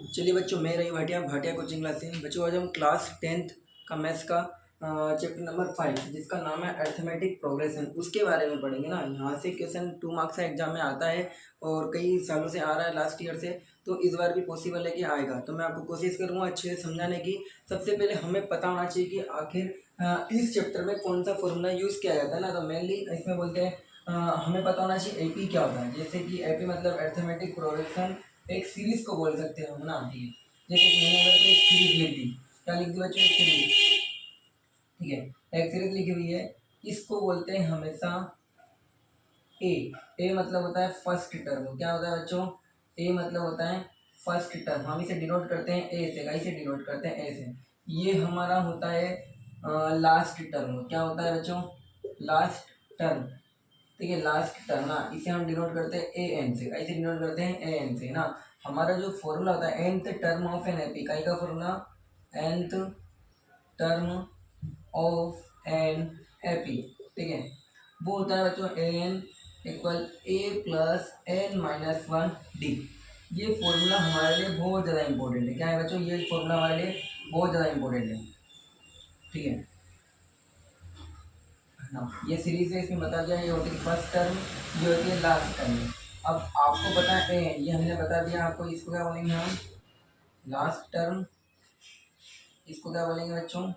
चलिए बच्चों, मैं रही भाटिया भाटिया कोचिंग क्लास से। बच्चों आज हम क्लास 10th का मैथ्स का चैप्टर नंबर 5 जिसका नाम है अर्थमेटिक प्रोग्रेशन उसके बारे में पढ़ेंगे ना। यहाँ से क्वेश्चन 2 मार्क्स का एग्जाम में आता है और कई सालों से आ रहा है, लास्ट ईयर से। तो इस बार भी पॉसिबल है कि आएगा, तो मैं आपको कोशिश करूँगा अच्छे से समझाने की। सबसे पहले हमें पता होना चाहिए कि आखिर इस चैप्टर में कौन सा फॉर्मूला यूज़ किया जाता है ना। तो मेनली इसमें बोलते हैं हमें पता होना चाहिए एपी क्या होता है। जैसे कि एपी मतलब अर्थमेटिक प्रोग्रेशन, एक सीरीज को बोल सकते हैं हम ना। ठीक है, जैसे कि मैंने अगर एक सीरीज लिख दी, क्या लिख दी बच्चों? एक सीरीज। ठीक है, एक सीरीज लिखी हुई है, इसको बोलते हैं हमेशा ए। ए मतलब होता है फर्स्ट टर्म। क्या होता है बच्चों? ए मतलब होता है फर्स्ट टर्म। हम इसे डिनोट करते हैं ए से, इसे डिनोट करते हैं ए से। ये हमारा होता है लास्ट टर्म। क्या होता है बच्चों? Last term. ठीक है, लास्ट टर्म ना, इसे हम डिनोट करते हैं ए एन से, इसे डिनोट करते हैं ए एन से ना। हमारा जो फॉर्मूला होता है nth term of an AP, का formula nth term of an AP. ठीक है, वो होता है बच्चों A N equal A plus N minus one D. ये फॉर्मूला हमारे लिए बहुत ज़्यादा इंपॉर्टेंट है। क्या है बच्चों? ये फॉर्मूला हमारे लिए बहुत ज़्यादा इंपॉर्टेंट है। ठीक है ना, ये सीरीज है, इसमें बता दिया ये होती है फर्स्ट टर्म, ये होती है लास्ट टर्म। अब आपको पता है ये हमने बता दिया आपको। इसको क्या बोलेंगे हम? Last term. इसको क्या बोलेंगे बच्चों?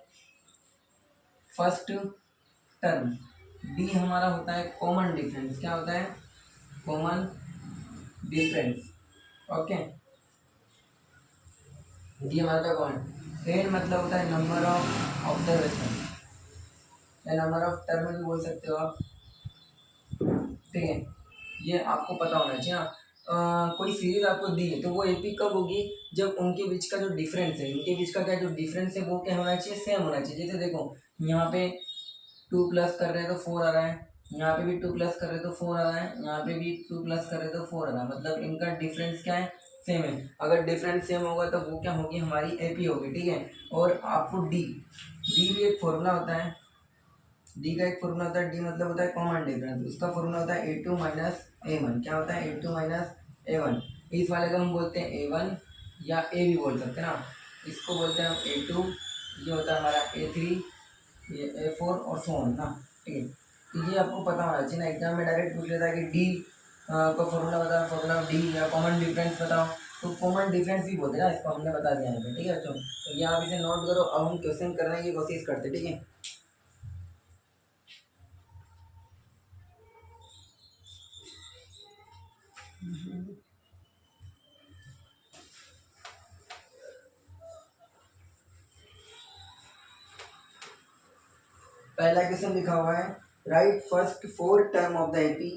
First term. डी हमारा होता है कॉमन डिफरेंस। क्या होता है? Common difference. ओके, डी हमारा कॉमन। एन मतलब होता है नंबर ऑफ ऑब्जर्वेशन, या नंबर ऑफ टर्म भी बोल सकते हो आप। ठीक है, ये आपको पता होना चाहिए। कोई सीरीज आपको दी है तो वो एपी कब होगी? जब उनके बीच का जो डिफरेंस है, उनके बीच का क्या जो डिफरेंस है वो क्या होना चाहिए? सेम होना चाहिए। जैसे देखो, यहाँ पे 2 प्लस कर रहे हैं तो 4 आ रहा है, यहाँ पे भी 2 प्लस कर रहे हैं तो 4 आ रहा है, यहाँ पे भी 2 प्लस कर रहे हैं तो 4 आ रहा है। मतलब इनका डिफरेंस क्या है? सेम है। अगर डिफरेंस सेम होगा तो वो क्या होगी? हमारी एपी होगी। ठीक है, और आपको डी भी एक फॉर्मूला होता है। डी का एक फॉर्मूला होता है, डी मतलब होता है कॉमन डिफरेंस। उसका फॉर्मूला होता है ए टू माइनस ए वन। क्या होता है? ए टू माइनस ए वन। इस वाले को हम बोलते हैं ए वन, या ए भी बोल सकते हैं ना। इसको बोलते हैं हम ए टू, ये होता है हमारा ए थ्री, ये ए फोर और सो ऑन ना। ठीक है, तो ये आपको पता होना चाहिए ना। एग्जाम में डायरेक्ट पूछ लेता है कि डी का फॉर्मूला बताओ, फॉर्मूला डी या कॉमन डिफरेंस बताओ। तो कॉमन डिफरेंस भी बोलते हैं ना इसको, हमने बता दिया यहाँ पे। ठीक है बच्चों, तो ये आप इसे नोट करो। अब हम क्वेश्चन करने की कोशिश करते। ठीक है, पहला क्वेश्चन लिखा हुआ है, write first 4 term of the AP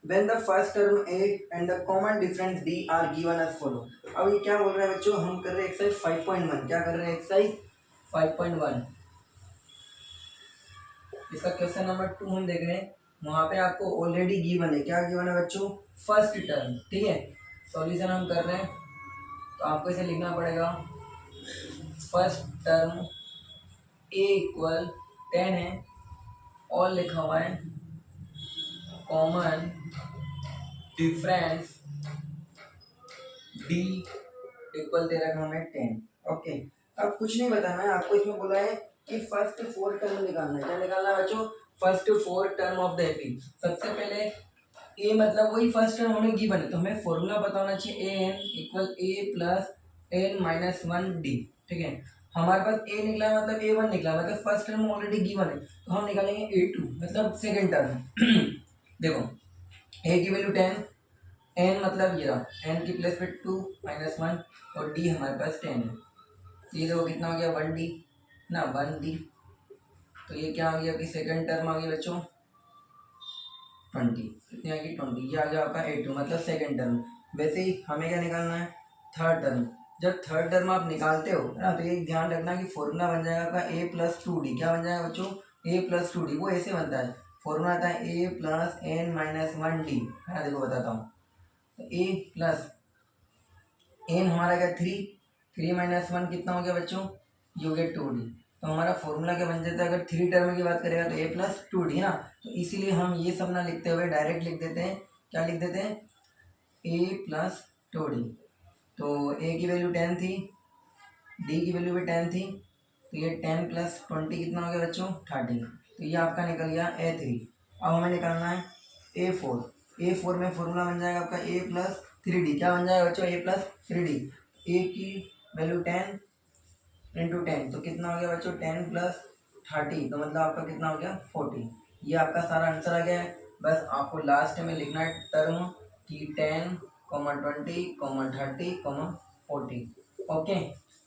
when the first term a and the common difference d are given as follow. अब ये क्या बोल रहा है बच्चों? हम कर रहे हैं एक्सरसाइज 5.1। क्या कर रहे हैं? एक्सरसाइज 5.1। इसका क्वेश्चन नंबर 2 हम देख रहे हैं। वहां पे आपको ऑलरेडी गिवन है। क्या गिवन है बच्चों? First term. ठीक है, सॉल्यूशन हम कर रहे हैं तो आपको इसे लिखना पड़ेगा। फर्स्ट टर्म ए इक्वल 10 है, और लिखा हुआ है कॉमन डिफरेंस डी इक्वल दे रखा हमें 10। ओके, अब कुछ नहीं बताना है आपको। इसमें बोला है कि फर्स्ट 4 टर्म निकालना है। क्या निकालना है बच्चों? First 4 term of the AP. सबसे पहले ए मतलब वही फर्स्ट टर्म हमें गिवन है, तो हमें फॉर्मूला पता होना चाहिए A N equal A plus N minus one D. ठीक है, हमारे पास ए निकला है मतलब ए वन निकला है, मतलब फर्स्ट टर्म ऑलरेडी गिवन है, तो हम निकालेंगे ए टू मतलब सेकेंड टर्म। देखो, ए की वैल्यू 10, एन मतलब ये रहा, एन की प्लेस पे 2 माइनस वन, और डी हमारे पास 10 है। तो ये देखो कितना हो गया? 1 डी ना, 1 डी। तो ये क्या आ गया कि सेकेंड टर्म आ गया बच्चों 20। कितनी आ गई? 20। ये आ गया आपका ए टू मतलब सेकेंड टर्म। वैसे ही हमें क्या निकालना है? Third term. जब थर्ड टर्म आप निकालते हो ना, तो ये ध्यान रखना कि फॉर्मूला बन जाएगा आपका ए प्लस टू डी। क्या बन जाएगा बच्चों? A plus two D. वो ऐसे बनता है, फॉर्मूला आता है A plus N minus one D, है ना। देखो बताता हूँ, तो ए प्लस एन हमारा क्या? 3, 3 माइनस वन कितना हो गया बच्चों? ये हो गया 2d। तो हमारा फॉर्मूला क्या बन जाता है? अगर 3 टर्म की बात करेगा तो ए प्लस टू डी ना। तो इसीलिए हम ये सब ना लिखते हुए डायरेक्ट लिख देते हैं। क्या लिख देते हैं? ए प्लस टू डी। तो ए की वैल्यू 10 थी, डी की वैल्यू भी 10 थी, तो ये 10 प्लस 20 कितना हो गया बच्चों 30। तो ये आपका निकल गया A3। अब हमें निकालना है A4। A4 में फॉर्मूला बन जाएगा आपका A प्लस 3D। क्या बन जाएगा बच्चों A प्लस 3D। ए की वैल्यू 10 इंटू 10 तो कितना हो गया बच्चों 10 प्लस 30 तो मतलब आपका कितना हो गया 40। ये आपका सारा आंसर आ गया है। बस आपको लास्ट में लिखना है टर्म की 10, 20, 30, 40। ओके,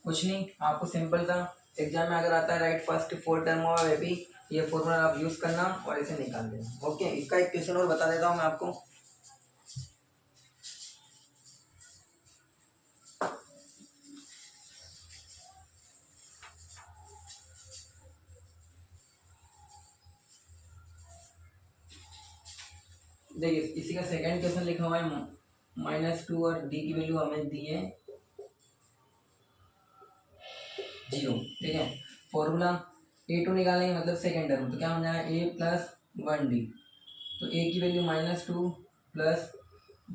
कुछ नहीं, आपको सिंपल था। एग्जाम में अगर आता है राइट फर्स्ट फोर टर्म और वे भी ये फॉर्मूला आप यूज़ करना और इसे निकाल देना। ओके, इसका एक क्वेश्चन और बता देता हूँ मैं आपको। देखिए इसी का सेकंड क्वेश्चन लिखा हुआ है -2 और डी की वैल्यू हमें दी है 0। ठीक है, फॉर्मूला A2 निकालेंगे मतलब सेकेंड टर्म, तो क्या हो जाएगा A प्लस 1D। तो A की वैल्यू -2 प्लस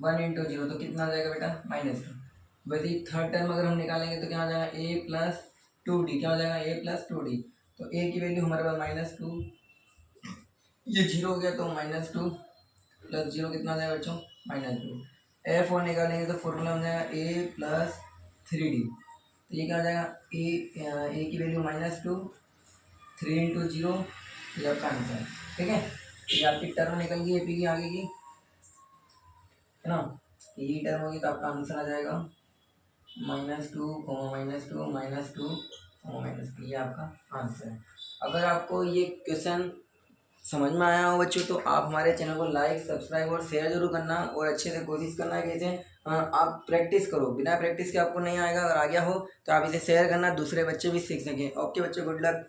1 इंटू 0 तो कितना आ जाएगा बेटा -2। वैसे ही थर्ड टर्म अगर हम निकालेंगे तो क्या हो जाएगा A प्लस 2D। क्या हो जाएगा A प्लस 2D। तो A की वैल्यू हमारे पास -2, ये 0 हो गया तो -2 प्लस 0 कितना आ जाएगा बच्चों -2। F4 निकालेंगे तो फॉर्मूला हो जाएगा A प्लस 3D। तो ये क्या आ जाएगा ए की वैल्यू -2, 3 इंटू 0, ये आपका आंसर है। ठीक है, ये आपकी टर्म निकल गई एपी की आगे की, है ना। ये टर्म होगी तो आपका आंसर आ जाएगा -2, -2, -2, ये आपका आंसर है। अगर आपको ये क्वेश्चन समझ में आया हो बच्चों तो आप हमारे चैनल को लाइक, सब्सक्राइब और शेयर जरूर करना और अच्छे से कोशिश करना है कि इसे आप प्रैक्टिस करो। बिना प्रैक्टिस के आपको नहीं आएगा, अगर आ गया हो तो आप इसे शेयर करना, दूसरे बच्चे भी सीख सकें। ओके बच्चों, गुड लक।